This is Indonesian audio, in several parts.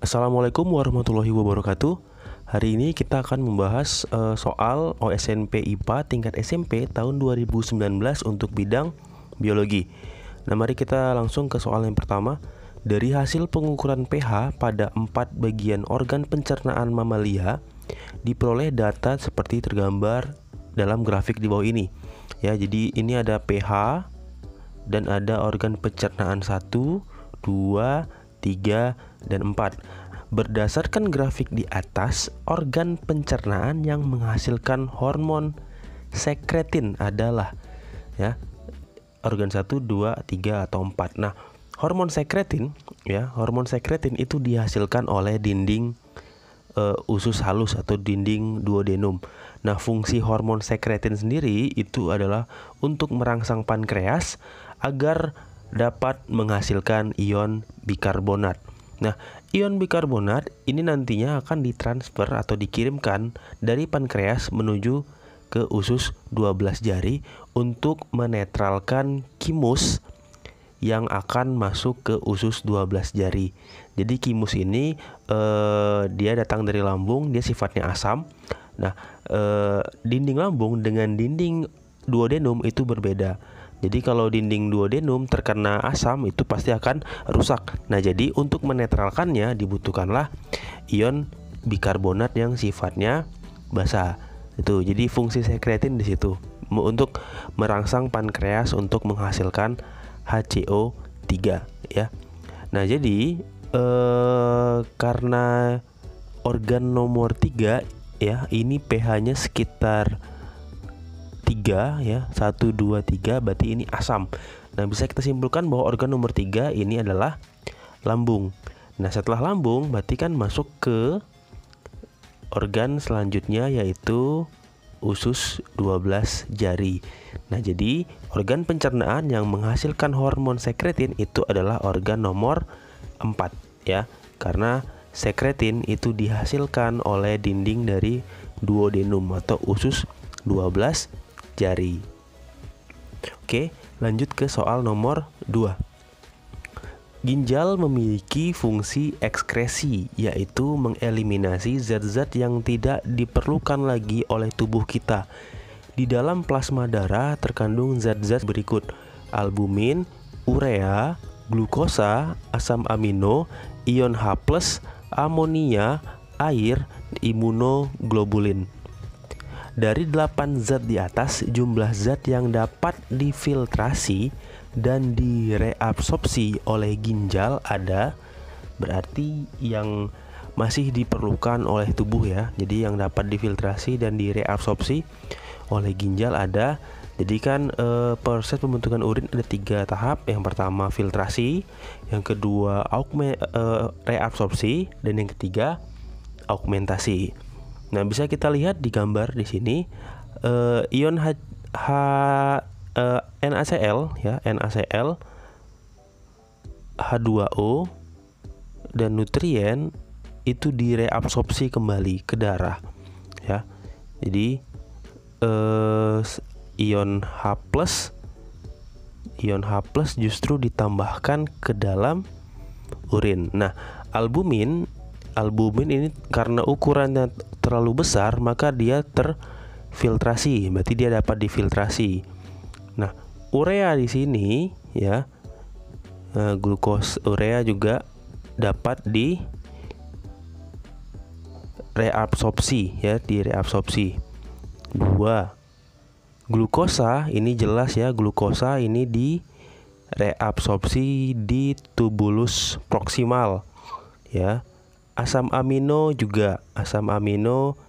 Assalamualaikum warahmatullahi wabarakatuh. Hari ini kita akan membahas soal OSNP IPA tingkat SMP tahun 2019 untuk bidang biologi. Nah, mari kita langsung ke soal yang pertama. Dari hasil pengukuran pH pada 4 bagian organ pencernaan mamalia, diperoleh data seperti tergambar dalam grafik di bawah ini. Ya, jadi ini ada pH dan ada organ pencernaan 1, 2, 3, dan 4. Berdasarkan grafik di atas, organ pencernaan yang menghasilkan hormon sekretin adalah organ 1, 2, 3, atau 4. Nah, hormon sekretin itu dihasilkan oleh dinding usus halus atau dinding duodenum. Nah, fungsi hormon sekretin sendiri itu adalah untuk merangsang pankreas agar dapat menghasilkan ion bikarbonat. Nah, ion bikarbonat ini nantinya akan ditransfer atau dikirimkan dari pankreas menuju ke usus 12 jari untuk menetralkan kimus yang akan masuk ke usus 12 jari. Jadi kimus ini dia datang dari lambung, dia sifatnya asam. Nah, dinding lambung dengan dinding duodenum itu berbeda. Jadi kalau dinding duodenum terkena asam itu pasti akan rusak. Nah, jadi untuk menetralkannya dibutuhkanlah ion bikarbonat yang sifatnya basa. Itu. Jadi fungsi sekretin di situ untuk merangsang pankreas untuk menghasilkan HCO3 ya. Nah, jadi karena organ nomor 3 ya, ini pH-nya sekitar 3 ya, 1, 2, 3, berarti ini asam. Nah, bisa kita simpulkan bahwa organ nomor 3 ini adalah lambung. Nah, setelah lambung berarti kan masuk ke organ selanjutnya yaitu usus 12 jari. Nah, jadi organ pencernaan yang menghasilkan hormon sekretin itu adalah organ nomor 4 ya. Karena sekretin itu dihasilkan oleh dinding dari duodenum atau usus 12 jari. Oke, lanjut ke soal nomor 2. Ginjal memiliki fungsi ekskresi, yaitu mengeliminasi zat-zat yang tidak diperlukan lagi oleh tubuh kita. Di dalam plasma darah terkandung zat-zat berikut: albumin, urea, glukosa, asam amino, ion H+, amonia, air, imunoglobulin. Dari 8 zat di atas, jumlah zat yang dapat difiltrasi dan direabsorpsi oleh ginjal ada, berarti yang masih diperlukan oleh tubuh ya. Jadi yang dapat difiltrasi dan direabsorpsi oleh ginjal ada. Jadi kan proses pembentukan urin ada 3 tahap. Yang pertama filtrasi, yang kedua reabsorpsi, dan yang ketiga augmentasi. Nah, bisa kita lihat di gambar di sini ion NaCl ya, NaCl, H2O dan nutrien itu direabsorpsi kembali ke darah ya. Jadi ion H+ justru ditambahkan ke dalam urin. Nah, albumin ini karena ukurannya terlalu besar maka dia terfiltrasi, berarti dia dapat difiltrasi. Nah, urea di sini ya, urea juga dapat direabsorpsi ya, direabsorpsi. 2. Glukosa ini jelas ya, glukosa ini direabsorpsi di tubulus proksimal ya. Asam amino juga, asam amino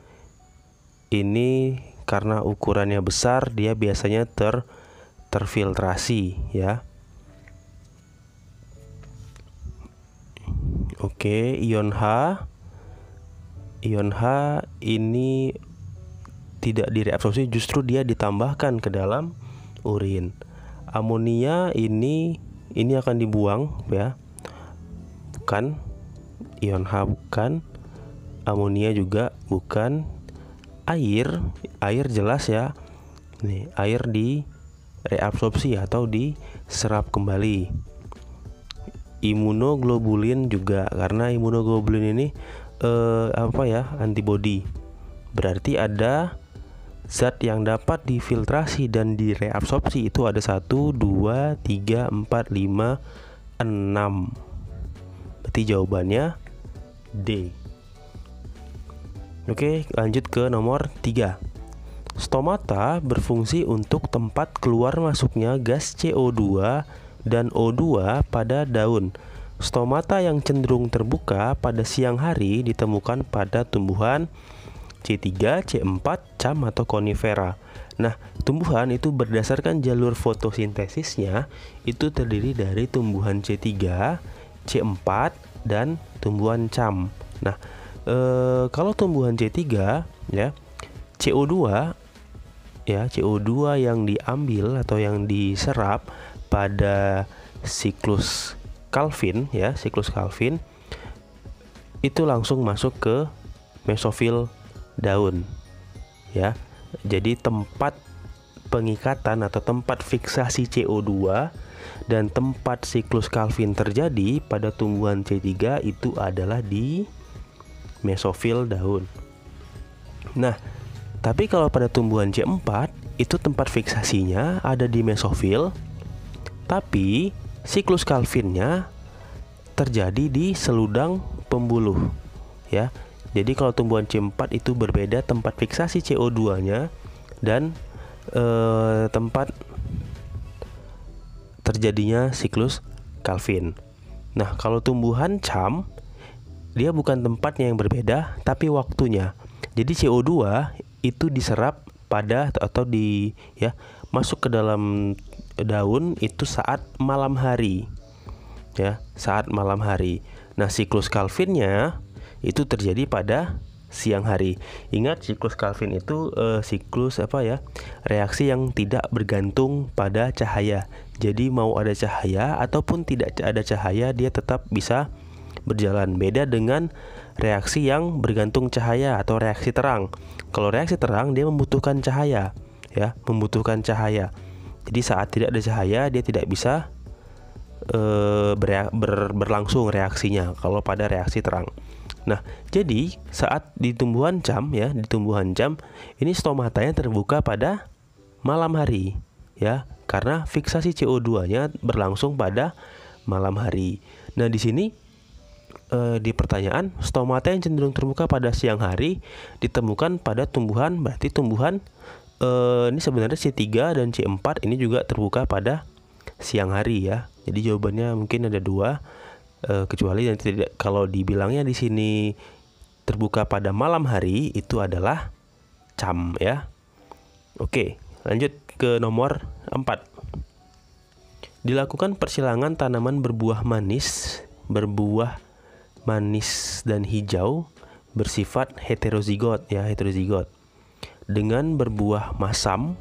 ini karena ukurannya besar dia biasanya terfiltrasi ya. Oke, ion H ini tidak direabsorpsi, justru dia ditambahkan ke dalam urin. Amonia ini akan dibuang ya. Bukan. Ion H bukan, amonia juga bukan, air jelas ya. Nih, air di reabsorpsi atau diserap kembali. imunoglobulin juga, karena imunoglobulin ini antibody. Berarti ada zat yang dapat difiltrasi dan direabsorpsi itu ada 1, 2, 3, 4, 5, 6. Berarti jawabannya D. Oke, lanjut ke nomor 3. Stomata berfungsi untuk tempat keluar masuknya gas CO2 dan O2 pada daun. Stomata yang cenderung terbuka pada siang hari ditemukan pada tumbuhan C3, C4, cam atau konifera. Nah, tumbuhan itu berdasarkan jalur fotosintesisnya itu terdiri dari tumbuhan C3, C4, dan tumbuhan cam. Nah, kalau tumbuhan C3 ya, CO2 yang diambil atau yang diserap pada siklus Calvin itu langsung masuk ke mesofil daun ya. Jadi tempat pengikatan atau tempat fiksasi CO2 dan tempat siklus Calvin terjadi pada tumbuhan C3 itu adalah di mesofil daun. Nah, tapi kalau pada tumbuhan C4 itu tempat fiksasinya ada di mesofil, tapi siklus Calvinnya terjadi di seludang pembuluh ya. Jadi kalau tumbuhan C4 itu berbeda tempat fiksasi CO2-nya dan tempat terjadinya siklus Calvin. Nah, kalau tumbuhan cam dia bukan tempatnya yang berbeda tapi waktunya. Jadi CO2 itu diserap pada atau masuk ke dalam daun itu saat malam hari. Ya, saat malam hari. Nah, siklus Calvinnya itu terjadi pada siang hari. Ingat, siklus Calvin itu siklus reaksi yang tidak bergantung pada cahaya. Jadi mau ada cahaya ataupun tidak ada cahaya dia tetap bisa berjalan. Beda dengan reaksi yang bergantung cahaya atau reaksi terang. Kalau reaksi terang dia membutuhkan cahaya ya, membutuhkan cahaya. Jadi saat tidak ada cahaya dia tidak bisa berlangsung reaksinya kalau pada reaksi terang. Nah, jadi saat di tumbuhan cam ini stomatanya terbuka pada malam hari ya, karena fiksasi CO2-nya berlangsung pada malam hari. Nah, di sini di pertanyaan stomata yang cenderung terbuka pada siang hari ditemukan pada tumbuhan, berarti tumbuhan ini sebenarnya C3 dan C4 ini juga terbuka pada siang hari ya. Jadi jawabannya mungkin ada 2. Kecuali nanti kalau dibilangnya di sini terbuka pada malam hari itu adalah cam ya. Oke, lanjut ke nomor 4. Dilakukan persilangan tanaman berbuah manis dan hijau bersifat heterozigot ya, dengan berbuah masam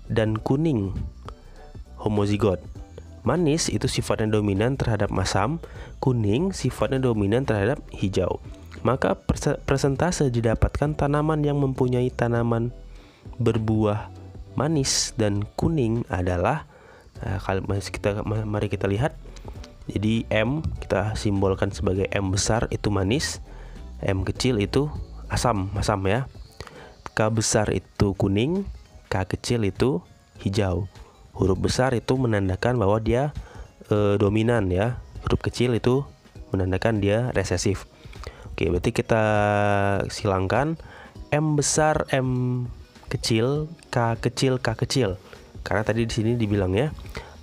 dan kuning homozigot. Manis itu sifatnya dominan terhadap masam, kuning sifatnya dominan terhadap hijau. Maka persentase didapatkan tanaman yang mempunyai tanaman berbuah manis dan kuning adalah mari kita lihat. Jadi M kita simbolkan sebagai M besar itu manis, M kecil itu masam ya. K besar itu kuning, K kecil itu hijau. Huruf besar itu menandakan bahwa dia dominan ya. Huruf kecil itu menandakan dia resesif. Oke, berarti kita silangkan M besar, M kecil, K kecil, K kecil. Karena tadi di sini dibilang ya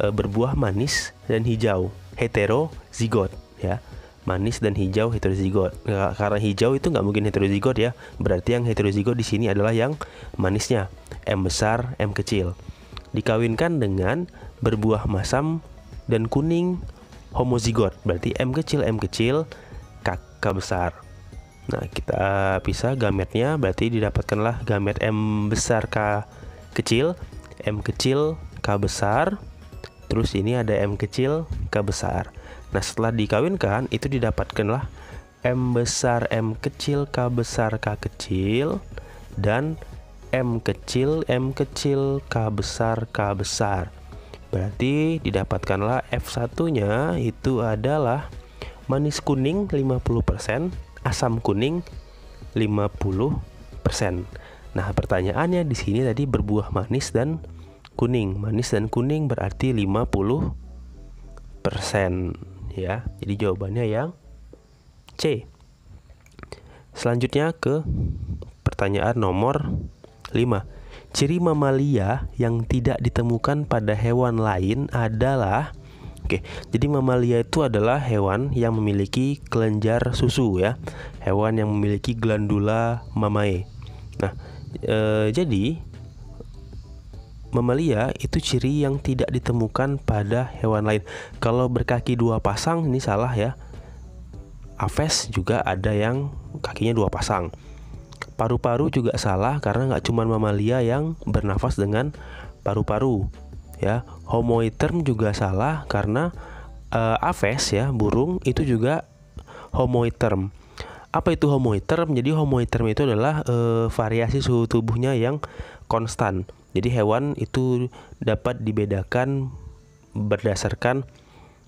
berbuah manis dan hijau, heterozigot ya. Manis dan hijau heterozigot. Karena hijau itu nggak mungkin heterozigot ya. Berarti yang heterozigot di sini adalah yang manisnya, M besar, M kecil. Dikawinkan dengan berbuah masam dan kuning homozigot, berarti M kecil, K besar. Nah, kita pisah gametnya, berarti didapatkanlah gamet M besar K kecil, M kecil K besar, terus ini ada M kecil K besar. Nah, setelah dikawinkan itu didapatkanlah M besar M kecil K besar K kecil dan M kecil K besar K besar. Berarti didapatkanlah F1-nya itu adalah manis kuning 50%, asam kuning 50%. Nah, pertanyaannya di sini tadi berbuah manis dan kuning. Manis dan kuning berarti 50% ya. Jadi jawabannya yang C. Selanjutnya ke pertanyaan nomor 5. Ciri mamalia yang tidak ditemukan pada hewan lain adalah jadi mamalia itu adalah hewan yang memiliki kelenjar susu ya. Hewan yang memiliki glandula mamae. Nah, jadi mamalia itu ciri yang tidak ditemukan pada hewan lain. Kalau berkaki dua pasang ini salah ya. Aves juga ada yang kakinya dua pasang. Paru-paru juga salah karena nggak cuma mamalia yang bernafas dengan paru-paru ya. Homoiterm juga salah karena aves ya, burung itu juga homoiterm. Apa itu homoiterm? Jadi homoiterm itu adalah variasi suhu tubuhnya yang konstan. Jadi hewan itu dapat dibedakan berdasarkan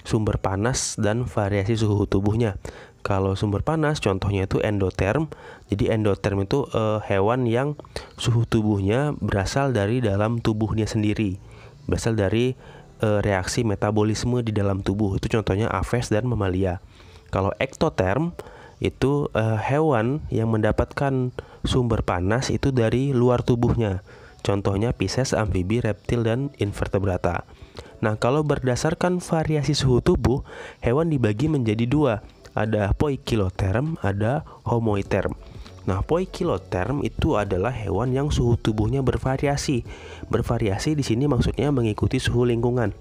sumber panas dan variasi suhu tubuhnya. Kalau sumber panas contohnya itu endoterm. Jadi endoterm itu hewan yang suhu tubuhnya berasal dari dalam tubuhnya sendiri. Berasal dari reaksi metabolisme di dalam tubuh. Itu contohnya aves dan mamalia. Kalau ektoterm itu hewan yang mendapatkan sumber panas itu dari luar tubuhnya. Contohnya Pisces, amfibi, reptil, dan invertebrata. Nah, kalau berdasarkan variasi suhu tubuh, hewan dibagi menjadi dua. Ada poikiloterm, ada homoiterm. Nah, poikiloterm itu adalah hewan yang suhu tubuhnya bervariasi. Bervariasi di sini maksudnya mengikuti suhu lingkungan.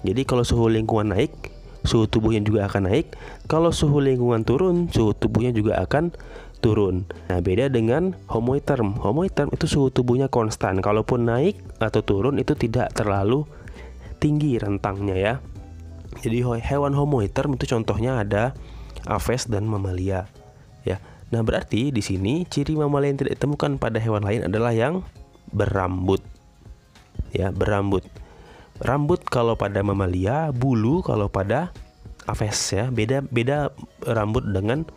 Jadi kalau suhu lingkungan naik, suhu tubuhnya juga akan naik. Kalau suhu lingkungan turun, suhu tubuhnya juga akan turun. Nah, beda dengan homoiterm. Homoiterm itu suhu tubuhnya konstan. Kalaupun naik atau turun itu tidak terlalu tinggi rentangnya ya. Jadi hewan homoiterm itu contohnya ada aves dan mamalia ya. Nah, berarti di sini ciri mamalia yang tidak ditemukan pada hewan lain adalah yang berambut. Ya, berambut. Rambut kalau pada mamalia, bulu kalau pada aves ya. Beda rambut dengan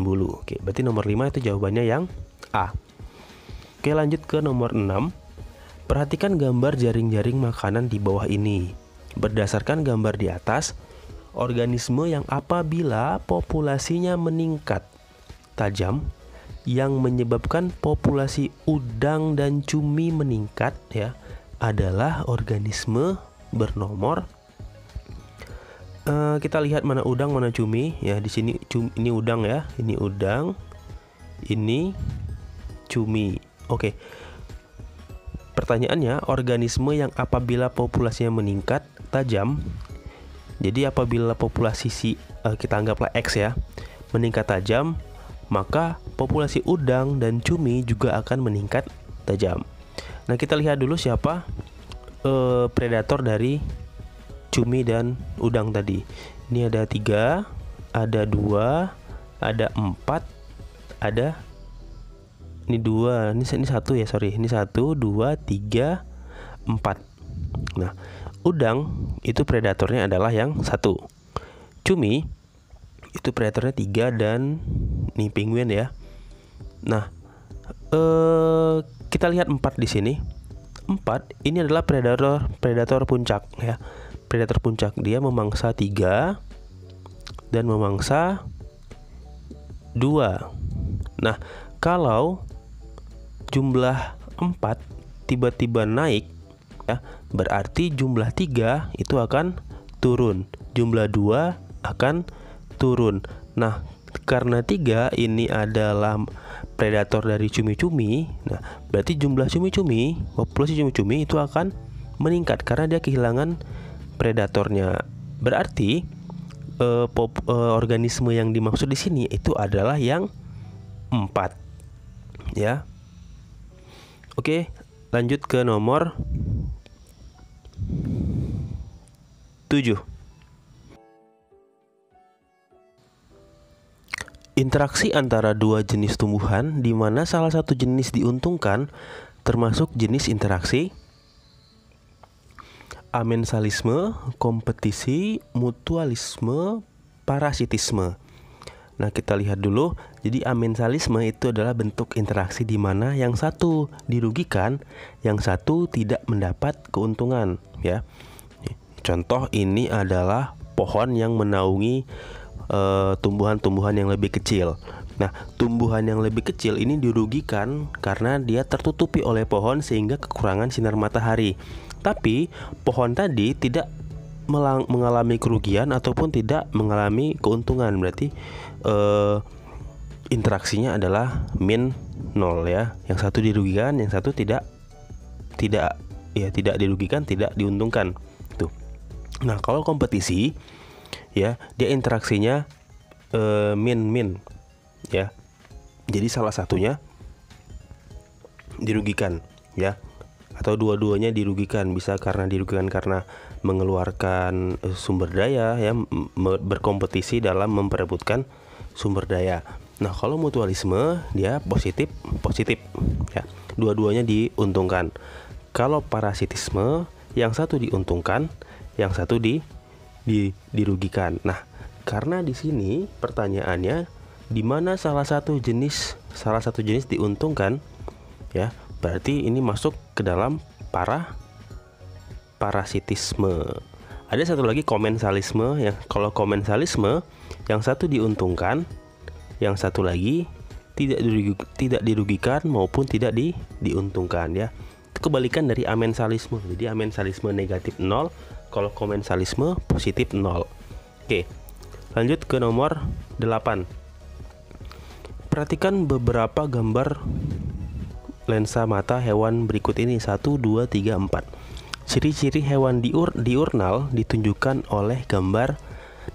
bulu. Oke, berarti nomor 5 itu jawabannya yang A. Oke, lanjut ke nomor 6. Perhatikan gambar jaring-jaring makanan di bawah ini. Berdasarkan gambar di atas, organisme yang apabila populasinya meningkat tajam yang menyebabkan populasi udang dan cumi meningkat ya adalah organisme bernomor kita lihat mana udang mana cumi ya. Di sini ini udang ya, ini udang, ini cumi. Oke. Pertanyaannya, organisme yang apabila populasinya meningkat tajam. Jadi apabila populasi kita anggaplah X ya, meningkat tajam, maka populasi udang dan cumi juga akan meningkat tajam. Nah, kita lihat dulu siapa predator dari cumi dan udang tadi. Ini ada 3, ada 2, ada 4, ada ini 2, ini 1 ya, sorry. Ini 1, 2, 3, 4. Nah, udang itu predatornya adalah yang 1. Cumi itu predatornya 3 dan nih penguin ya. Nah, kita lihat 4 di sini. 4 ini adalah predator puncak ya. Predator puncak, dia memangsa 3 dan memangsa 2. Nah, kalau jumlah 4 tiba-tiba naik ya, berarti jumlah 3 itu akan turun, jumlah 2 akan turun. Nah, karena 3 ini adalah predator dari cumi-cumi, nah berarti jumlah cumi-cumi, populasi cumi-cumi itu akan meningkat karena dia kehilangan predatornya. Berarti organisme yang dimaksud di sini itu adalah yang 4 ya. Oke, lanjut ke nomor 7. Interaksi antara dua jenis tumbuhan di mana salah satu jenis diuntungkan termasuk jenis interaksi amensalisme, kompetisi, mutualisme, parasitisme. Nah, kita lihat dulu. Jadi amensalisme itu adalah bentuk interaksi di mana yang satu dirugikan, yang satu tidak mendapat keuntungan, ya. Contoh ini adalah pohon yang menaungi tumbuhan-tumbuhan yang lebih kecil. Nah, tumbuhan yang lebih kecil ini dirugikan karena dia tertutupi oleh pohon sehingga kekurangan sinar matahari. Tapi pohon tadi tidak mengalami kerugian ataupun tidak mengalami keuntungan. Berarti interaksinya adalah min 0 ya. Yang satu dirugikan, yang satu tidak dirugikan, tidak diuntungkan. Tuh. Nah, kalau kompetisi ya, dia interaksinya min ya. Jadi salah satunya dirugikan ya, atau dua-duanya dirugikan. Bisa dirugikan karena mengeluarkan sumber daya ya, berkompetisi dalam memperebutkan sumber daya. Nah, kalau mutualisme dia positif ya, dua-duanya diuntungkan. Kalau parasitisme, yang satu diuntungkan, yang satu dirugikan. Nah, karena di sini pertanyaannya di mana salah satu jenis diuntungkan ya, berarti ini masuk ke dalam parasitisme. Ada satu lagi komensalisme. Yang kalau komensalisme, yang satu diuntungkan, yang satu lagi tidak dirugikan maupun tidak diuntungkan ya. Itu kebalikan dari amensalisme. Jadi amensalisme negatif 0, kalau komensalisme positif 0. Oke. Lanjut ke nomor 8. Perhatikan beberapa gambar lensa mata hewan berikut ini. 1, 2, 3, 4. Ciri-ciri hewan diurnal ditunjukkan oleh gambar.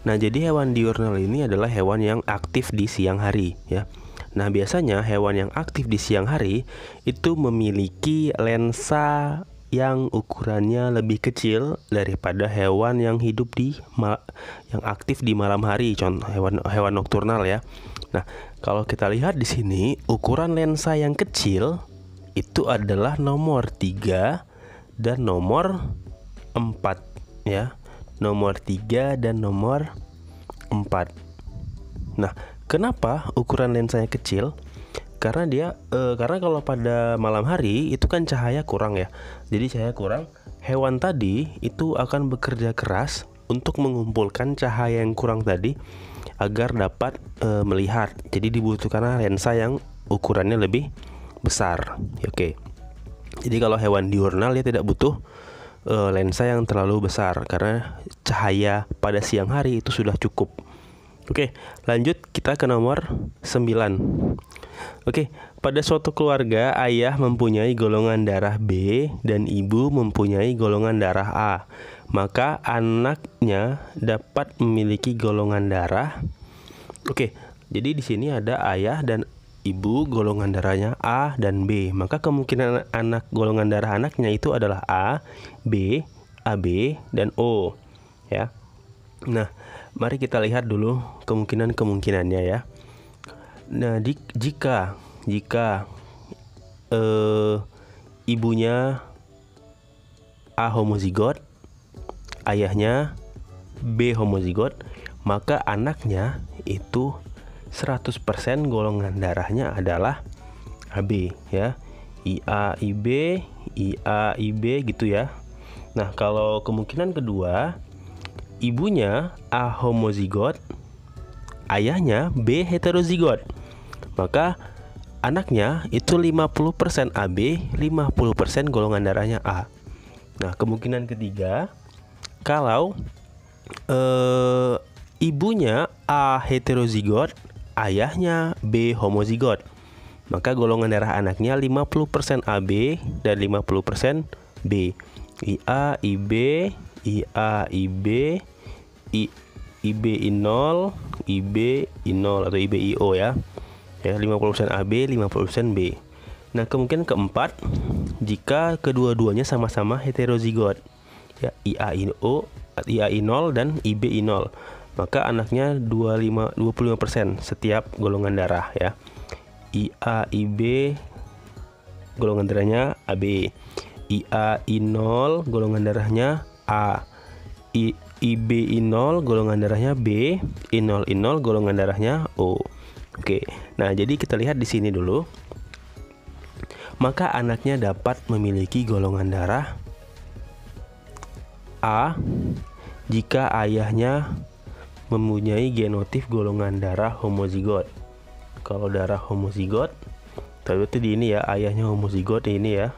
Nah, jadi hewan diurnal ini adalah hewan yang aktif di siang hari ya. Nah, biasanya hewan yang aktif di siang hari itu memiliki lensa yang ukurannya lebih kecil daripada hewan yang hidup yang aktif di malam hari. Contoh hewan nokturnal ya. Nah, kalau kita lihat di sini, ukuran lensa yang kecil itu adalah nomor 3 dan nomor 4 ya. Nomor 3 dan nomor 4. Nah, kenapa ukuran lensanya kecil? Karena kalau pada malam hari itu kan cahaya kurang ya. Jadi cahaya kurang, hewan tadi itu akan bekerja keras untuk mengumpulkan cahaya yang kurang tadi agar dapat melihat. Jadi dibutuhkan lensa yang ukurannya lebih besar. Oke. Jadi kalau hewan diurnal dia tidak butuh lensa yang terlalu besar karena cahaya pada siang hari itu sudah cukup. Oke, lanjut kita ke nomor 9. Oke, pada suatu keluarga ayah mempunyai golongan darah B dan ibu mempunyai golongan darah A. Maka anaknya dapat memiliki golongan darah. Oke, jadi di sini ada ayah dan ibu, golongan darahnya A dan B. Maka kemungkinan golongan darah anaknya itu adalah A, B, AB, dan O ya. Nah, mari kita lihat dulu kemungkinannya ya. Nah, jika ibunya A homozigot, ayahnya B homozigot, maka anaknya itu 100% golongan darahnya adalah AB ya. IA, IB, IA, IB gitu ya. Nah, kalau kemungkinan kedua, ibunya A homozigot, ayahnya B heterozigot, maka anaknya itu 50% AB, 50% golongan darahnya A. Nah, kemungkinan ketiga, kalau ibunya A heterozigot, ayahnya B homozigot, maka golongan darah anaknya 50% AB dan 50% B. IA, IB, IA, IB, IBI0, IBI0 atau IBIO ya. Ya, 50% AB, 50% B. Nah, kemungkinan keempat, jika kedua-duanya sama-sama heterozigot ya, IAI0 dan IBI0, maka anaknya 25% setiap golongan darah ya. IA, IB golongan darahnya AB, IAI0 golongan darahnya A. IB0 golongan darahnya B, I0I0 golongan darahnya O. Oke. Nah, jadi kita lihat di sini dulu. Maka anaknya dapat memiliki golongan darah A jika ayahnya mempunyai genotip golongan darah homozigot. Kalau darah homozigot, berarti di ini ya, ayahnya homozigot ini ya.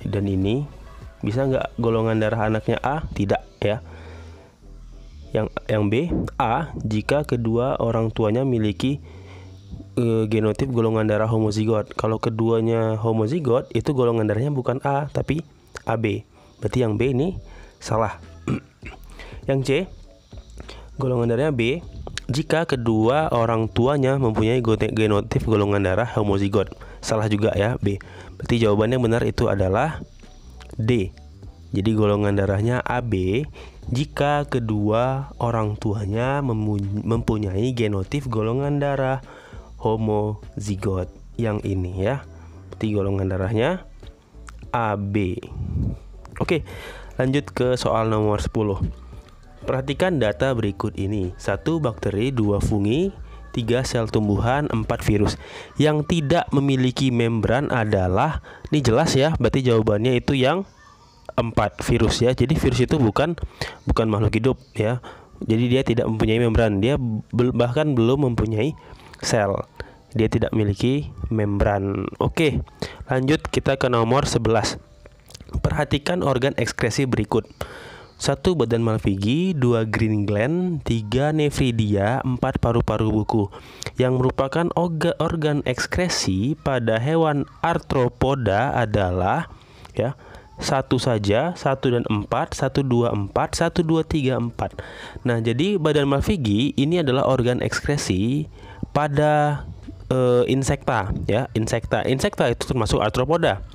Dan ini bisa nggak golongan darah anaknya A? Tidak ya. Yang B, A jika kedua orang tuanya memiliki genotip golongan darah homozigot. Kalau keduanya homozigot, itu golongan darahnya bukan A tapi AB. Berarti yang B ini salah. Yang C, golongan darahnya B jika kedua orang tuanya mempunyai genotip golongan darah homozigot. Salah juga ya, B. Berarti jawabannya benar itu adalah D. Jadi golongan darahnya AB jika kedua orang tuanya mempunyai genotip golongan darah homozigot. Yang ini ya. Berarti golongan darahnya AB. Oke, lanjut ke soal nomor 10. Perhatikan data berikut ini. 1 bakteri, 2 fungi, 3 sel tumbuhan, 4 virus. Yang tidak memiliki membran adalah, ini jelas ya, berarti jawabannya itu yang 4 virus ya. Jadi virus itu bukan makhluk hidup ya. Jadi dia tidak mempunyai membran. Dia bahkan belum mempunyai sel. Dia tidak memiliki membran. Oke, lanjut kita ke nomor 11. Perhatikan organ ekskresi berikut. 1 badan Malpighi, 2 green gland, 3 nephridia, 4 paru-paru buku. Yang merupakan organ ekskresi pada hewan arthropoda adalah ya, 1 saja, 1 dan 4, 1, 2, 4, 1, 2, 3, 4. Nah, jadi badan Malpighi ini adalah organ ekskresi pada insekta ya, insekta itu termasuk arthropoda.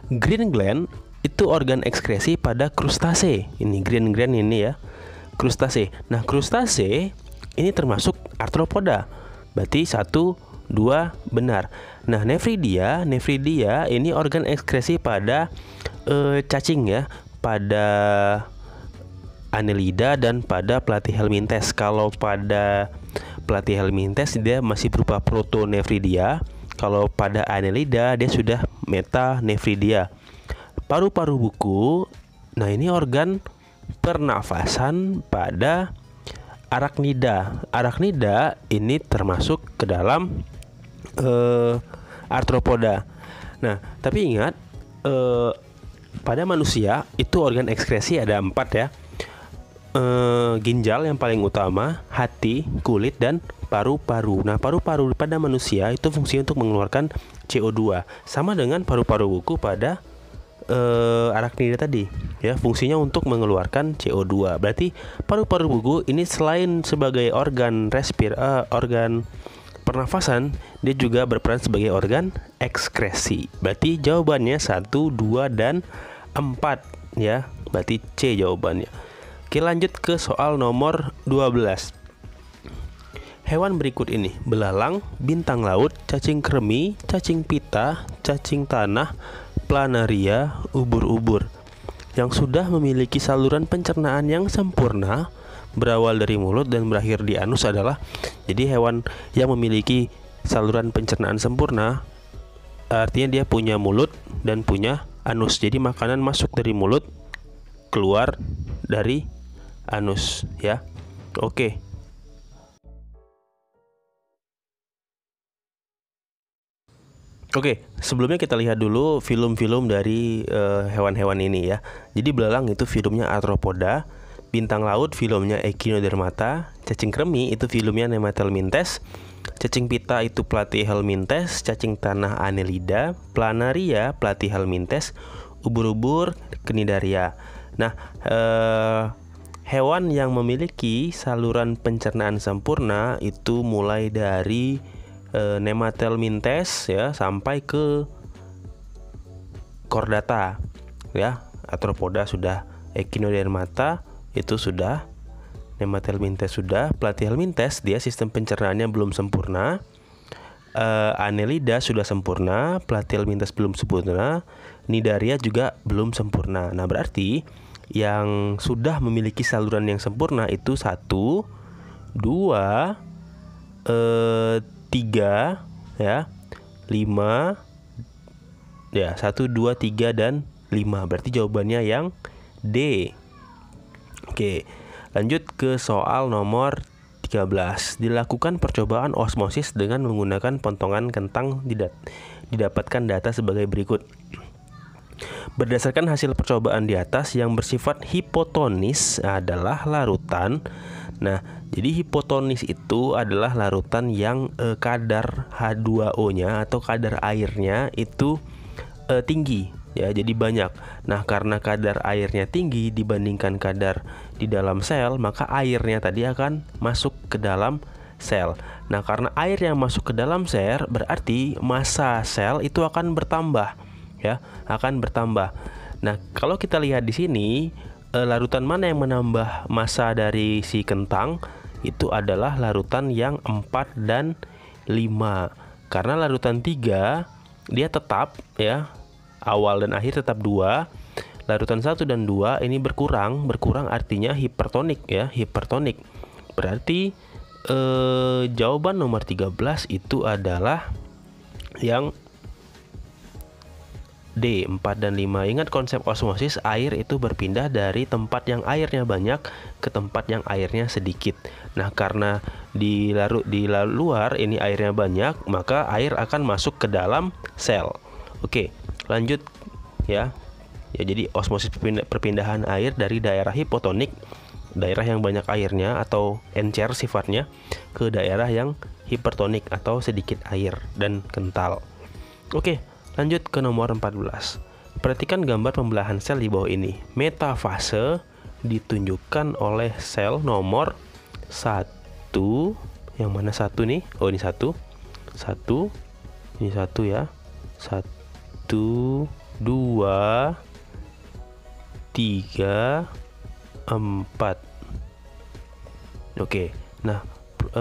Green gland itu organ ekskresi pada krustase. Ini green gland ini ya, krustase. Nah, krustase ini termasuk arthropoda. Berarti 1, 2 benar. Nah, nephridia ini organ ekskresi pada cacing ya, pada Annelida dan pada Platyhelminthes. Kalau pada Platyhelminthes dia masih berupa protonephridia. Kalau pada Annelida dia sudah metanephridia. Paru-paru buku, nah ini organ pernafasan pada arachnida. Arachnida ini termasuk ke dalam arthropoda. Nah, tapi ingat pada manusia itu organ ekskresi ada 4 ya. Ginjal yang paling utama, hati, kulit, dan paru-paru. Nah, paru-paru pada manusia itu fungsinya untuk mengeluarkan CO2. Sama dengan paru-paru buku pada arachnida tadi ya, fungsinya untuk mengeluarkan CO2. Berarti paru-paru buku ini selain sebagai organ organ pernafasan, dia juga berperan sebagai organ ekskresi. Berarti jawabannya 1, 2, dan 4 ya. Berarti C jawabannya. Oke, lanjut ke soal nomor 12. Hewan berikut ini: belalang, bintang laut, cacing kremi, cacing pita, cacing tanah, planaria, ubur-ubur. Yang sudah memiliki saluran pencernaan yang sempurna, berawal dari mulut dan berakhir di anus adalah. Jadi hewan yang memiliki saluran pencernaan sempurna artinya dia punya mulut dan punya anus. Jadi makanan masuk dari mulut, keluar dari anus ya. Oke. Oke, sebelumnya kita lihat dulu film-film dari hewan-hewan ini ya. Jadi belalang itu filmnya Arthropoda, bintang laut filmnya Echinodermata, cacing kremi itu filmnya Nemathelminthes, cacing pita itu Platyhelminthes, cacing tanah Annelida, planaria Platyhelminthes, ubur-ubur Cnidaria. Nah, hewan yang memiliki saluran pencernaan sempurna itu mulai dari Nemathelminthes ya sampai ke Chordata ya. Arthropoda sudah, Echinodermata itu sudah, Nemathelminthes sudah, Platyhelminthes dia sistem pencernaannya belum sempurna. Annelida sudah sempurna, Platyhelminthes belum sempurna, Cnidaria juga belum sempurna. Nah, berarti yang sudah memiliki saluran yang sempurna itu 1, 2, 3, ya, 5, ya, 1, 2, 3, dan 5. Berarti jawabannya yang D. Oke, lanjut ke soal nomor 13. Dilakukan percobaan osmosis dengan menggunakan potongan kentang, didapatkan data sebagai berikut. Berdasarkan hasil percobaan di atas, yang bersifat hipotonis adalah larutan. Nah, jadi hipotonis itu adalah larutan yang kadar H2O-nya atau kadar airnya itu tinggi, ya, jadi banyak. Nah, karena kadar airnya tinggi dibandingkan kadar di dalam sel, maka airnya tadi akan masuk ke dalam sel. Nah, karena air yang masuk ke dalam sel, berarti massa sel itu akan bertambah, ya, akan bertambah. Nah, kalau kita lihat di sini, larutan mana yang menambah massa dari si kentang? Itu adalah larutan yang 4 dan 5. Karena larutan 3 dia tetap, ya, awal dan akhir tetap 2. Larutan 1 dan 2 ini berkurang artinya hipertonik, ya, hipertonik. Berarti jawaban nomor 13 itu adalah yang D, 4 dan 5. Ingat konsep osmosis, air itu berpindah dari tempat yang airnya banyak ke tempat yang airnya sedikit. Nah, karena di luar ini airnya banyak, maka air akan masuk ke dalam sel. Oke, lanjut, ya. Ya, jadi osmosis perpindahan air dari daerah hipotonik, daerah yang banyak airnya atau encer sifatnya, ke daerah yang hipertonik atau sedikit air dan kental. Oke, lanjut ke nomor 14. Perhatikan gambar pembelahan sel di bawah ini. Metafase ditunjukkan oleh sel nomor 1. Yang mana 1 nih? Oh, ini 1. 1. Ini 1, ya. 1, 2, 3, 4. Oke. Nah,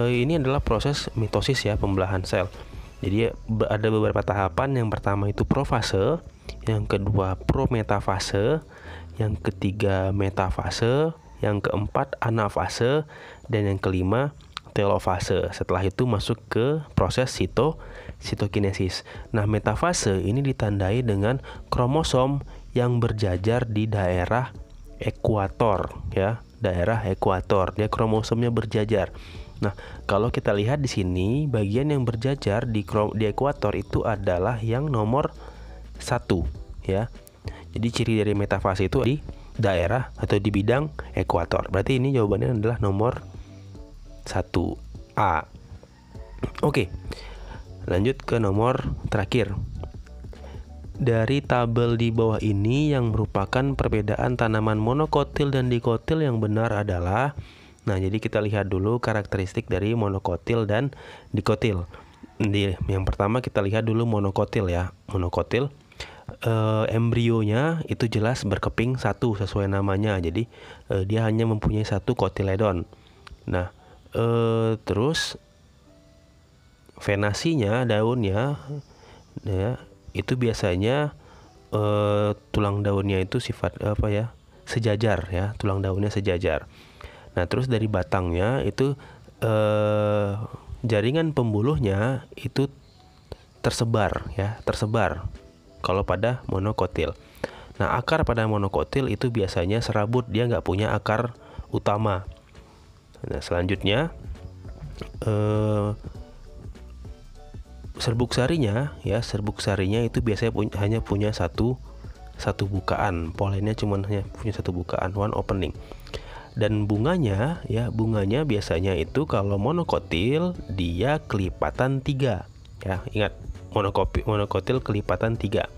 ini adalah proses mitosis, ya, pembelahan sel. Jadi ada beberapa tahapan. Yang pertama itu profase, yang kedua prometafase, yang ketiga metafase, yang keempat anafase, dan yang kelima telofase. Setelah itu masuk ke proses sitokinesis. Nah, metafase ini ditandai dengan kromosom yang berjajar di daerah ekuator, ya, daerah ekuator. Dia kromosomnya berjajar. Nah, kalau kita lihat di sini, bagian yang berjajar di ekuator itu adalah yang nomor 1, ya. Jadi ciri dari metafase itu di daerah atau di bidang ekuator. Berarti ini jawabannya adalah nomor 1A. Oke, lanjut ke nomor terakhir. Dari tabel di bawah ini yang merupakan perbedaan tanaman monokotil dan dikotil yang benar adalah. Nah, jadi kita lihat dulu karakteristik dari monokotil dan dikotil. Yang pertama kita lihat dulu monokotil, ya. Monokotil, embrionya itu jelas berkeping satu sesuai namanya. Jadi dia hanya mempunyai satu kotiledon. Nah, terus venasinya, daunnya, ya, itu biasanya tulang daunnya itu sifat sejajar, ya, tulang daunnya sejajar. Nah, terus dari batangnya itu jaringan pembuluhnya itu tersebar, ya, tersebar kalau pada monokotil. Nah, akar pada monokotil itu biasanya serabut, dia nggak punya akar utama. Nah, selanjutnya serbuk sarinya, ya, serbuk sarinya itu biasanya hanya punya satu bukaan. Polennya cuma hanya punya satu bukaan, one opening. Dan bunganya, ya, bunganya biasanya itu kalau monokotil dia kelipatan 3, ya. Ingat, monokotil kelipatan 3.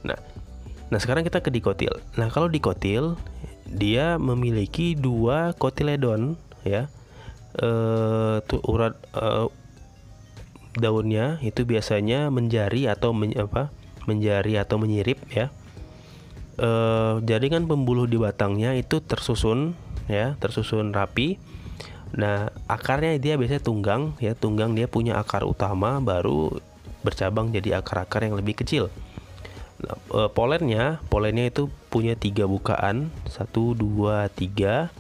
Nah, sekarang kita ke dikotil. Nah, kalau dikotil dia memiliki 2 kotiledon, ya. Urat daunnya itu biasanya menjari atau menyirip, ya. Jaringan pembuluh di batangnya itu tersusun, ya, tersusun rapi. Nah, akarnya dia biasanya tunggang ya, tunggang dia punya akar utama baru bercabang jadi akar-akar yang lebih kecil. Nah, polennya itu punya 3 bukaan, 1, 2, 3.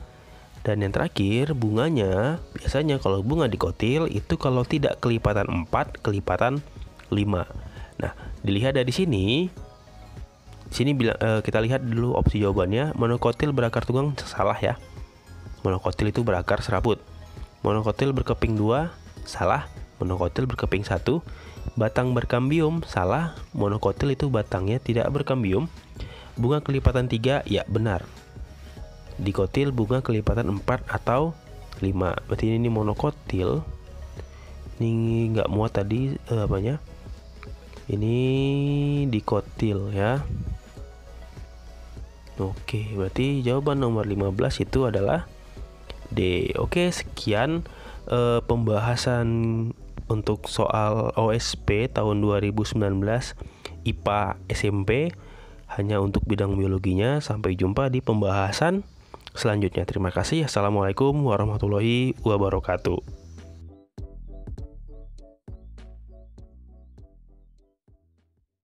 Dan yang terakhir, bunganya biasanya kalau bunga dikotil itu kalau tidak kelipatan 4, kelipatan 5. Nah, dilihat dari sini kita lihat dulu opsi jawabannya. Monokotil berakar tunggang salah ya. Monokotil itu berakar serabut. Monokotil berkeping 2 salah. Monokotil berkeping 1. Batang berkambium salah. Monokotil itu batangnya tidak berkambium. Bunga kelipatan 3 ya benar. Dikotil bunga kelipatan 4 atau 5. Berarti ini monokotil. Ini nggak muat tadi apanya? Ini dikotil ya. Oke, berarti jawaban nomor 15 itu adalah D. Oke, sekian pembahasan untuk soal OSP tahun 2019 IPA SMP hanya untuk bidang biologinya. Sampai jumpa di pembahasan selanjutnya. Terima kasih. Assalamualaikum warahmatullahi wabarakatuh.